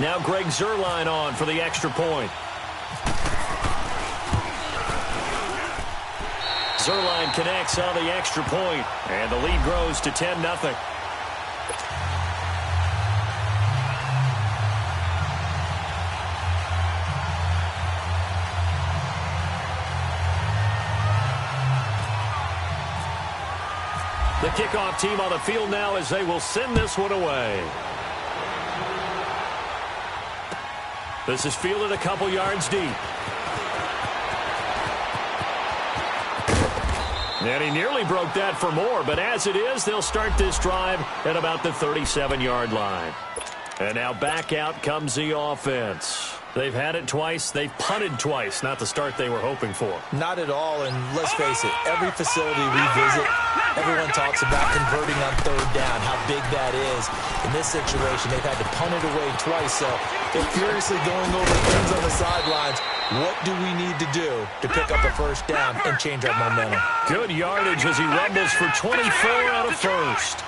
Now Greg Zuerlein on for the extra point. Zuerlein connects on the extra point, and the lead grows to 10-0. The kickoff team on the field now as they will send this one away. This is fielded a couple yards deep. And he nearly broke that for more, but as it is, they'll start this drive at about the 37-yard line. And now back out comes the offense. They've had it twice. They've punted twice. Not the start they were hoping for. Not at all, and let's face it, every facility we visit, everyone talks about converting on third down, how big that is. In this situation, they've had to punt it away twice, so they're furiously going over things on the sidelines. What do we need to do to pick up a first down and change our momentum? Good yardage as he rumbles for 24 out of first.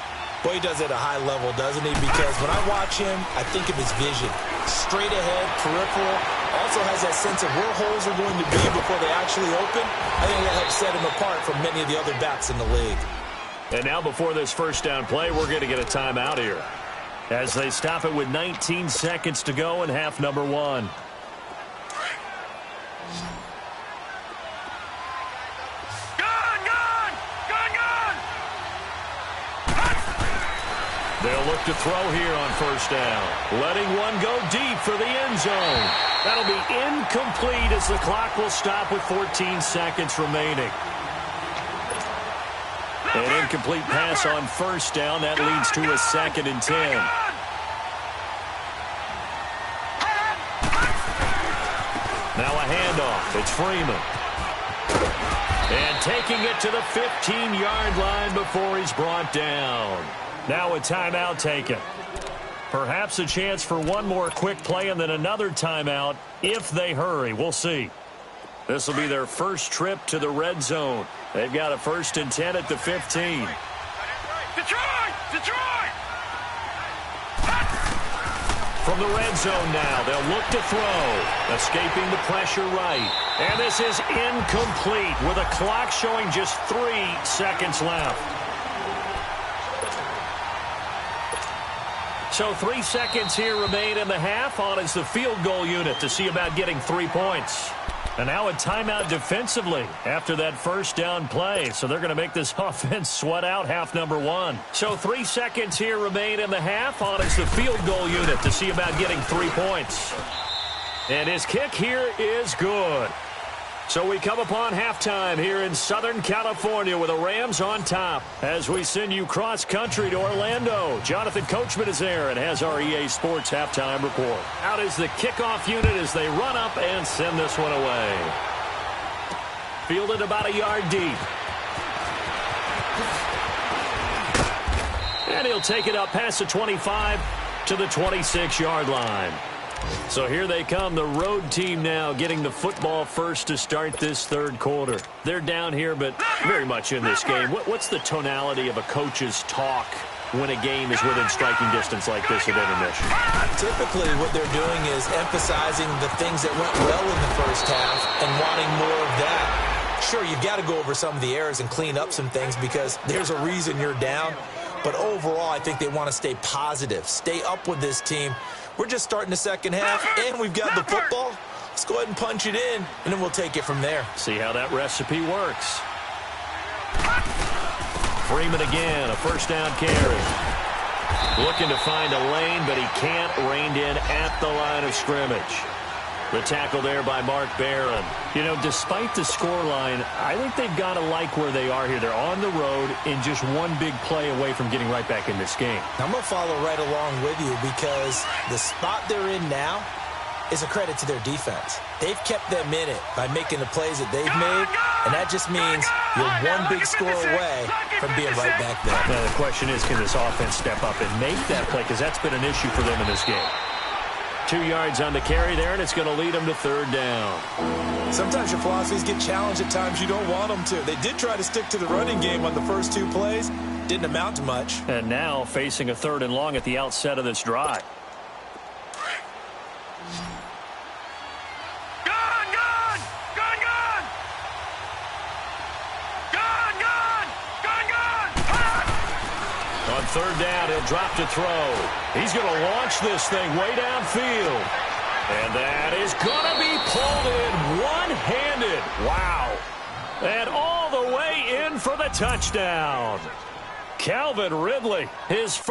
Boy, he does it at a high level, doesn't he? Because when I watch him, I think of his vision. Straight ahead, peripheral. Also has that sense of where holes are going to be before they actually open. I think that helps set him apart from many of the other backs in the league. And now before this first down play, we're going to get a timeout here, as they stop it with 19 seconds to go in half number one. They'll look to throw here on first down. Letting one go deep for the end zone. That'll be incomplete as the clock will stop with 14 seconds remaining. An incomplete pass on first down. That leads to a 2nd and 10. Now a handoff. It's Freeman. And taking it to the 15-yard line before he's brought down. Now a timeout taken. Perhaps a chance for one more quick play and then another timeout if they hurry. We'll see. This will be their first trip to the red zone. They've got a 1st and 10 at the 15. Detroit! From the red zone now, they'll look to throw. Escaping the pressure right. And this is incomplete with a clock showing just 3 seconds left. So 3 seconds here remain in the half. On is the field goal unit to see about getting 3 points. And now a timeout defensively after that first down play. So they're going to make this offense sweat out half number one. So 3 seconds here remain in the half. On is the field goal unit to see about getting 3 points. And his kick here is good. So we come upon halftime here in Southern California with the Rams on top as we send you cross-country to Orlando. Jonathan Coachman is there and has our EA Sports halftime report. Out is the kickoff unit as they run up and send this one away. Fielded about a yard deep. And he'll take it up past the 25 to the 26-yard line. So here they come, the road team now getting the football first to start this third quarter. They're down here, but very much in this game. What's the tonality of a coach's talk when a game is within striking distance like this at intermission? Typically what they're doing is emphasizing the things that went well in the first half and wanting more of that. Sure, you've got to go over some of the errors and clean up some things because there's a reason you're down. But overall, I think they want to stay positive, stay up with this team. We're just starting the second half, and we've got the football. Let's go ahead and punch it in, and then we'll take it from there. See how that recipe works. Freeman again, a first down carry. Looking to find a lane, but he can't. Reined in at the line of scrimmage. The tackle there by Mark Barron. You know, despite the scoreline, I think they've got to like where they are here. They're on the road and just one big play away from getting right back in this game. I'm going to follow right along with you because the spot they're in now is a credit to their defense. They've kept them in it by making the plays that they've made, and that just means you're one big score away from being right back there. Now the question is, can this offense step up and make that play? Because that's been an issue for them in this game. 2 yards on the carry there, and it's going to lead them to third down. Sometimes your philosophies get challenged at times you don't want them to. They did try to stick to the running game on the first 2 plays. Didn't amount to much. And now facing a 3rd and long at the outset of this drive. third down, he'll drop to throw. He's going to launch this thing way downfield. And that is going to be pulled in one-handed. Wow. And all the way in for the touchdown. Calvin Ridley, his first.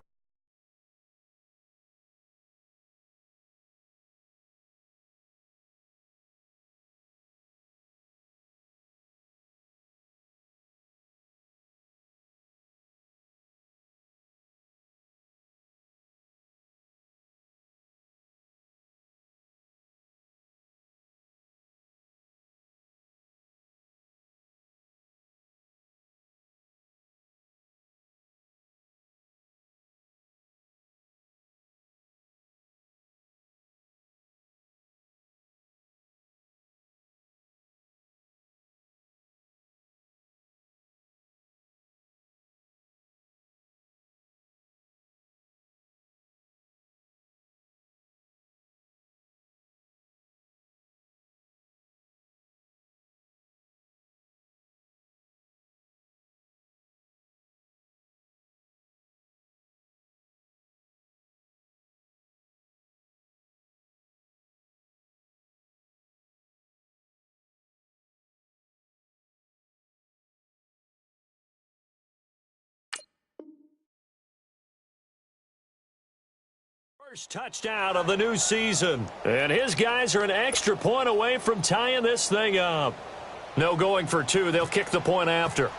First touchdown of the new season. And his guys are an extra point away from tying this thing up. No going for two. They'll kick the point after.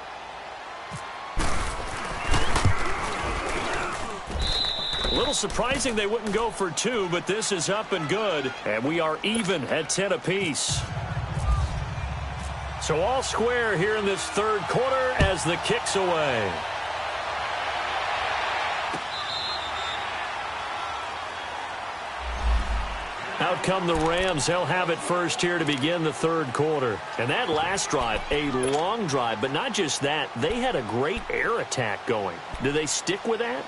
A little surprising they wouldn't go for two, but this is up and good. And we are even at 10 apiece. So all square here in this third quarter as the kick's away. Out come the Rams. They'll have it first here to begin the third quarter. And that last drive, a long drive, but not just that. They had a great air attack going. Do they stick with that?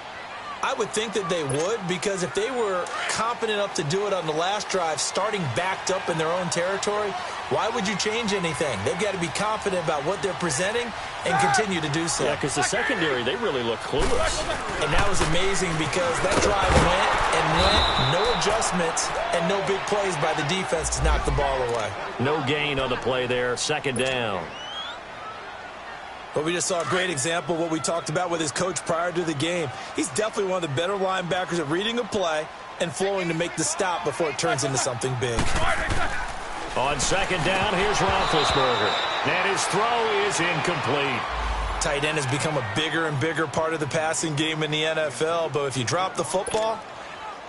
I would think that they would, because if they were confident enough to do it on the last drive, starting backed up in their own territory, why would you change anything? They've got to be confident about what they're presenting and continue to do so. Yeah, because the secondary, they really look clueless. And that was amazing because that drive went, no adjustments, and no big plays by the defense to knock the ball away. No gain on the play there, second down. But we just saw a great example of what we talked about with his coach prior to the game. He's definitely one of the better linebackers at reading a play and flowing to make the stop before it turns into something big. On second down, here's Roethlisberger. And his throw is incomplete. Tight end has become a bigger and bigger part of the passing game in the NFL, but if you drop the football,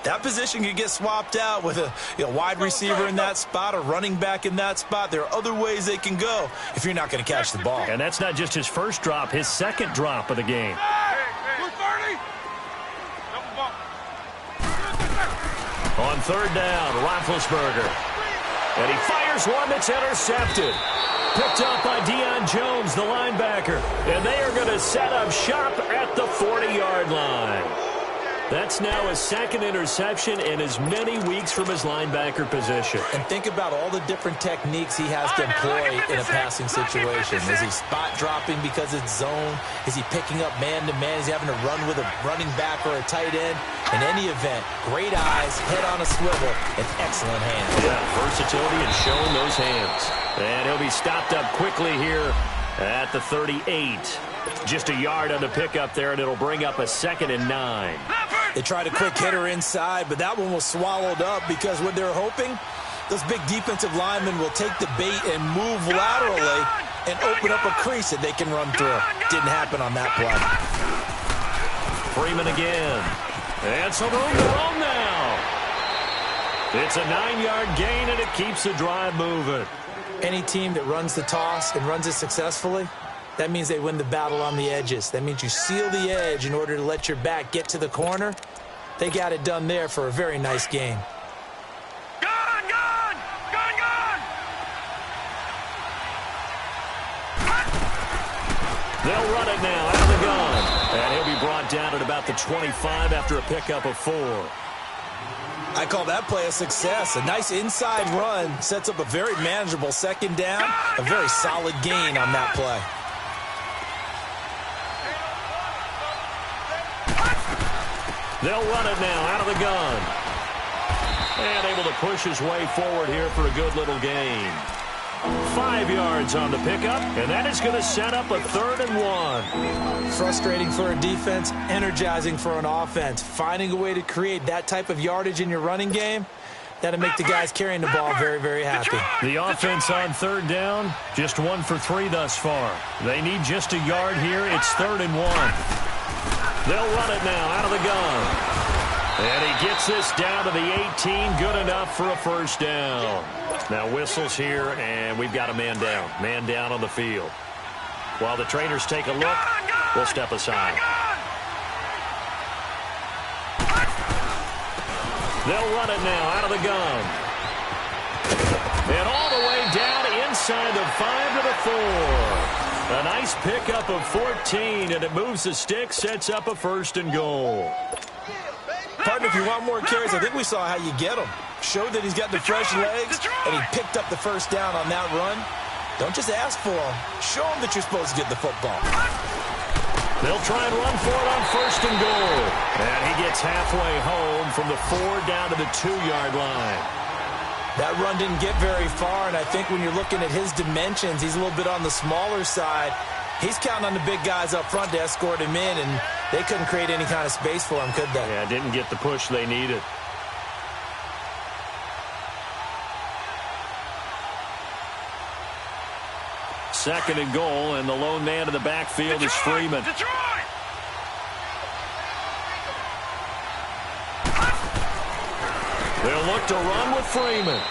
that position can get swapped out with a wide receiver in that spot, a running back in that spot. There are other ways they can go if you're not going to catch the ball. And that's not just his first drop, his second drop of the game. On third down, Roethlisberger. And he fires one that's intercepted. Picked up by Deion Jones, the linebacker. And they are going to set up shop at the 40-yard line. That's now his second interception in as many weeks from his linebacker position. And think about all the different techniques he has to employ in a passing situation. Is he spot dropping because it's zone? Is he picking up man-to-man? Is he having to run with a running back or a tight end? In any event, great eyes, head on a swivel, and excellent hands. Yeah, versatility and showing those hands. And he'll be stopped up quickly here at the 38. Just a yard on the pickup there, and it'll bring up a 2nd and 9. They tried a quick hitter inside, but that one was swallowed up because what they're hoping, those big defensive linemen will take the bait and move laterally and open up a crease that they can run through. Didn't happen on that play. Freeman again. And some room to roam now. It's a 9-yard gain, and it keeps the drive moving. Any team that runs the toss and runs it successfully, that means they win the battle on the edges. That means you seal the edge in order to let your back get to the corner. They got it done there for a very nice game. Gone! They'll run it now out of the gun. And he'll be brought down at about the 25 after a pickup of 4. I call that play a success. A nice inside run sets up a very manageable second down. A very solid gain on that play. They'll run it now out of the gun. And able to push his way forward here for a good little gain. 5 yards on the pickup, and that is going to set up a 3rd and 1. Frustrating for a defense, energizing for an offense. Finding a way to create that type of yardage in your running game, that'll make the guys carrying the ball very, very happy. The offense on 3rd down, just 1 for 3 thus far. They need just a yard here. It's 3rd and 1. They'll run it now out of the gun. And he gets this down to the 18, good enough for a 1st down. Now whistles here, and we've got a man down. Man down on the field. While the trainers take a look, we'll step aside. They'll run it now out of the gun. And all the way down inside the 5 to the 4. A nice pickup of 14, and it moves the stick, sets up a 1st and goal. Partner, if you want more carries, I think we saw how you get them. Showed that he's got the fresh legs, and he picked up the 1st down on that run. Don't just ask for them. Show them that you're supposed to get the football. They'll try and run for it on 1st and goal. And he gets halfway home from the 4 down to the 2-yard line. That run didn't get very far, and I think when you're looking at his dimensions, he's a little bit on the smaller side. He's counting on the big guys up front to escort him in, and they couldn't create any kind of space for him, could they? Yeah, didn't get the push they needed. Second and goal, and the lone man in the backfield is Freeman. They'll look to run with Freeman.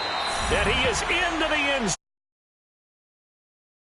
And he is into the end zone.